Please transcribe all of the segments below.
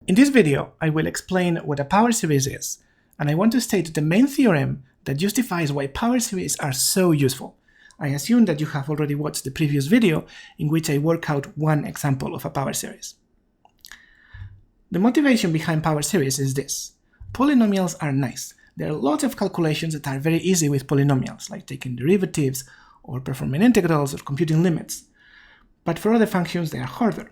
In this video, I will explain what a power series is, and I want to state the main theorem that justifies why power series are so useful. I assume that you have already watched the previous video in which I work out one example of a power series. The motivation behind power series is this. Polynomials are nice. There are lots of calculations that are very easy with polynomials, like taking derivatives, or performing integrals, or computing limits. But for other functions, they are harder.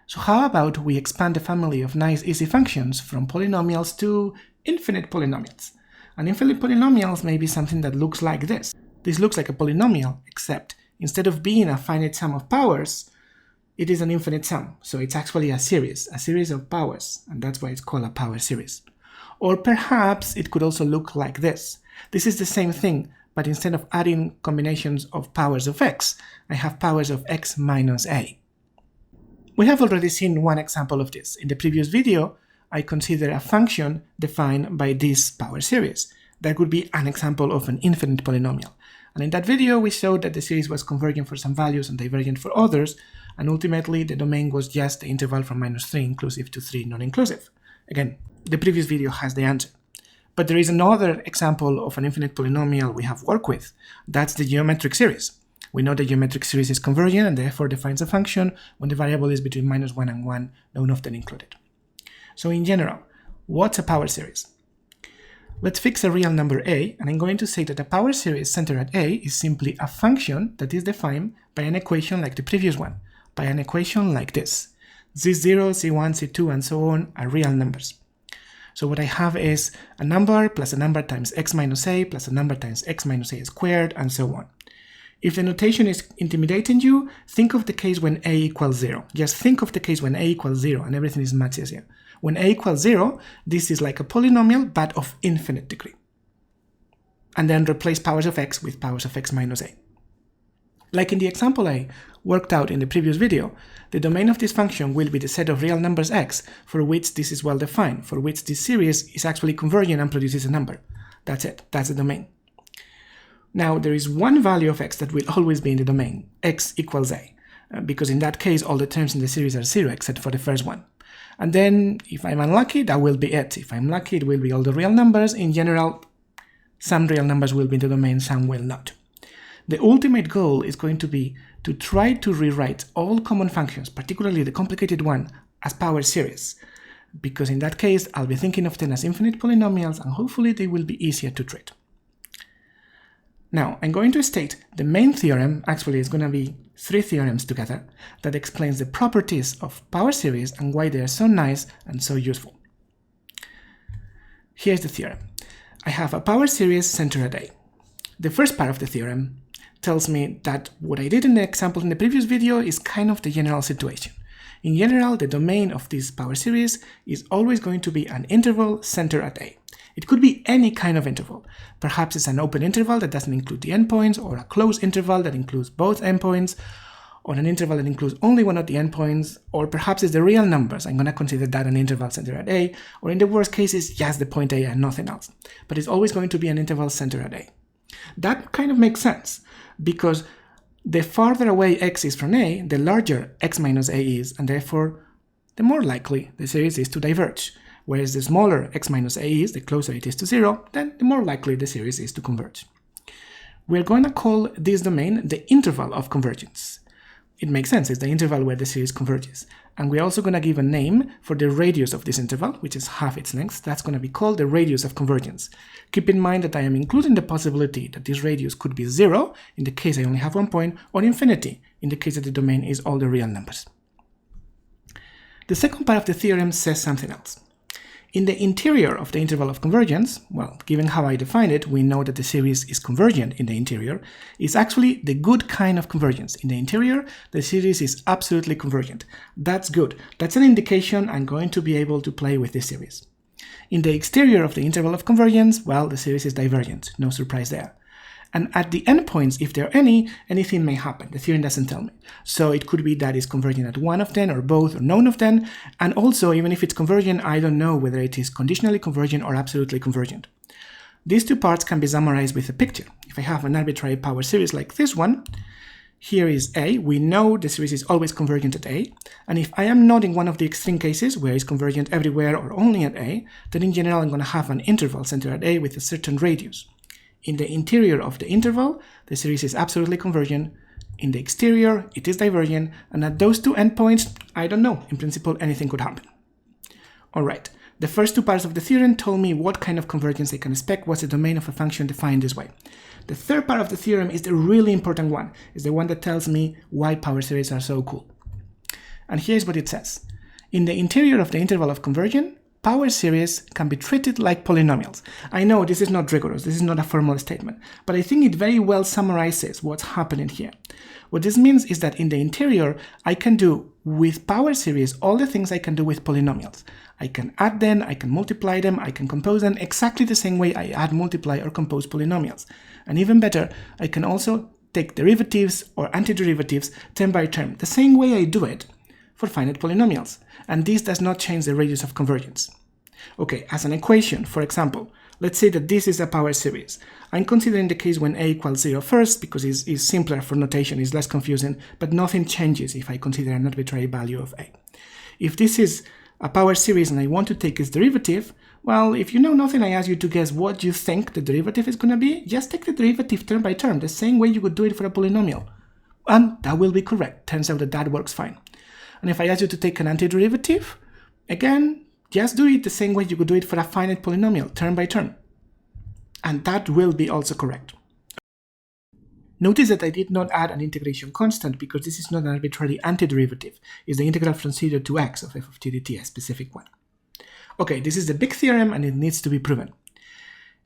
So how about we expand the family of nice easy functions from polynomials to infinite polynomials? And infinite polynomials may be something that looks like this. This looks like a polynomial, except instead of being a finite sum of powers, it is an infinite sum. So it's actually a series of powers, and that's why it's called a power series. Or perhaps it could also look like this. This is the same thing, but instead of adding combinations of powers of x, I have powers of x minus a. We have already seen one example of this. In the previous video, I considered a function defined by this power series. That would be an example of an infinite polynomial. And in that video, we showed that the series was convergent for some values and divergent for others, and ultimately the domain was just the interval from -3 inclusive to 3 non-inclusive. Again, the previous video has the answer. But there is another example of an infinite polynomial we have worked with. That's the geometric series. We know the geometric series is convergent and therefore defines a function when the variable is between -1 and 1, none of them included. So in general, what's a power series? Let's fix a real number a, and I'm going to say that a power series centered at a is simply a function that is defined by an equation like the previous one, by an equation like this. z0, z1, z2, and so on are real numbers. So what I have is a number plus a number times x minus a plus a number times x minus a squared, and so on. If the notation is intimidating you, think of the case when a equals 0. Just think of the case when a equals 0 and everything is much easier. When a equals 0, this is like a polynomial but of infinite degree. And then replace powers of x with powers of x minus a. Like in the example I worked out in the previous video, the domain of this function will be the set of real numbers x for which this is well defined, for which this series is actually convergent and produces a number. That's it, that's the domain. Now there is one value of x that will always be in the domain, x equals a, because in that case all the terms in the series are 0 except for the first one. And then if I'm unlucky, that will be it. If I'm lucky, it will be all the real numbers. In general, some real numbers will be in the domain, some will not. The ultimate goal is going to be to try to rewrite all common functions, particularly the complicated one, as power series, because in that case I'll be thinking of them as infinite polynomials and hopefully they will be easier to treat. Now I'm going to state the main theorem. Actually it's going to be 3 theorems together that explains the properties of power series and why they are so nice and so useful. Here's the theorem. I have a power series centered at a. The first part of the theorem tells me that what I did in the example in the previous video is kind of the general situation. In general, the domain of this power series is always going to be an interval centered at a. It could be any kind of interval. Perhaps it's an open interval that doesn't include the endpoints, or a closed interval that includes both endpoints, or an interval that includes only one of the endpoints, or perhaps it's the real numbers. I'm going to consider that an interval centered at a, or in the worst case, it's just the point a and nothing else. But it's always going to be an interval centered at a. That kind of makes sense, because the farther away x is from a, the larger x minus a is, and therefore the more likely the series is to diverge. Whereas the smaller x minus a is, the closer it is to 0, then the more likely the series is to converge. We're going to call this domain the interval of convergence. It makes sense, it's the interval where the series converges. And we're also going to give a name for the radius of this interval, which is half its length. That's going to be called the radius of convergence. Keep in mind that I am including the possibility that this radius could be 0, in the case I only have 1 point, or infinity, in the case that the domain is all the real numbers. The second part of the theorem says something else. In the interior of the interval of convergence, well, given how I define it, we know that the series is convergent in the interior. It's actually the good kind of convergence. In the interior, the series is absolutely convergent. That's good. That's an indication I'm going to be able to play with this series. In the exterior of the interval of convergence, well, the series is divergent. No surprise there. And at the endpoints, if there are any, anything may happen. The theorem doesn't tell me. So it could be that it's convergent at one of them, or both, or none of them. And also, even if it's convergent, I don't know whether it is conditionally convergent or absolutely convergent. These two parts can be summarized with a picture. If I have an arbitrary power series like this one, here is A. We know the series is always convergent at A. And if I am not in one of the extreme cases where it's convergent everywhere or only at A, then in general I'm going to have an interval centered at A with a certain radius. In the interior of the interval, the series is absolutely convergent. In the exterior, it is divergent. And at those two endpoints, I don't know. In principle, anything could happen. All right. The first two parts of the theorem told me what kind of convergence I can expect, what's the domain of a function defined this way. The third part of the theorem is the really important one. It's the one that tells me why power series are so cool. And here's what it says. In the interior of the interval of convergence, power series can be treated like polynomials. I know this is not rigorous, this is not a formal statement, but I think it very well summarizes what's happening here. What this means is that in the interior, I can do with power series all the things I can do with polynomials. I can add them, I can multiply them, I can compose them exactly the same way I add, multiply, or compose polynomials. And even better, I can also take derivatives or antiderivatives term by term, the same way I do it for finite polynomials. And this does not change the radius of convergence. Okay, as an equation, for example, let's say that this is a power series. I'm considering the case when a equals 0 first because it's simpler for notation, it's less confusing, but nothing changes if I consider an arbitrary value of a. If this is a power series and I want to take its derivative, well, if you know nothing, I ask you to guess what you think the derivative is going to be. Just take the derivative term by term, the same way you would do it for a polynomial. And that will be correct. Turns out that that works fine. And if I ask you to take an antiderivative, again, just do it the same way you would do it for a finite polynomial, term by term. And that will be also correct. Notice that I did not add an integration constant because this is not an arbitrary antiderivative. It's the integral from 0 to x of f of t dt, a specific one. Okay, this is the big theorem and it needs to be proven.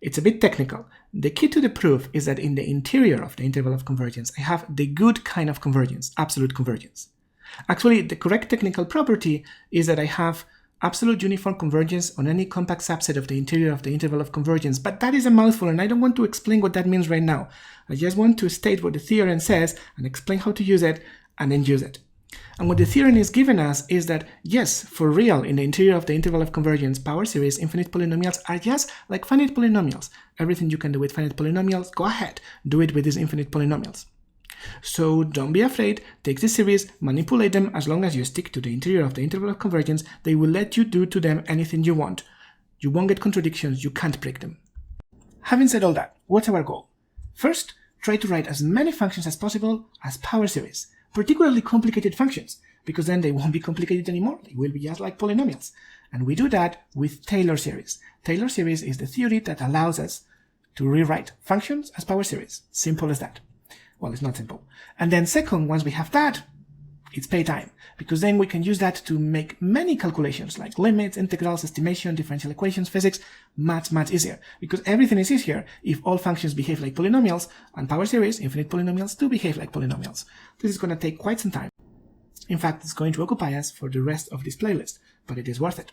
It's a bit technical. The key to the proof is that in the interior of the interval of convergence, I have the good kind of convergence, absolute convergence. Actually, the correct technical property is that I have absolute uniform convergence on any compact subset of the interior of the interval of convergence, but that is a mouthful and I don't want to explain what that means right now. I just want to state what the theorem says and explain how to use it and then use it. And what the theorem is giving us is that, yes, for real, in the interior of the interval of convergence, power series, infinite polynomials are just like finite polynomials. Everything you can do with finite polynomials, go ahead, do it with these infinite polynomials. So don't be afraid, take the series, manipulate them. As long as you stick to the interior of the interval of convergence, they will let you do to them anything you want. You won't get contradictions, you can't break them. Having said all that, what's our goal? First, try to write as many functions as possible as power series, particularly complicated functions, because then they won't be complicated anymore, they will be just like polynomials. And we do that with Taylor series. Taylor series is the theory that allows us to rewrite functions as power series. Simple as that. Well, it's not simple. And then second, once we have that, it's playtime, because then we can use that to make many calculations like limits, integrals, estimation, differential equations, physics, much easier, because everything is easier if all functions behave like polynomials, and power series, infinite polynomials, do behave like polynomials. This is going to take quite some time. In fact, it's going to occupy us for the rest of this playlist, but it is worth it.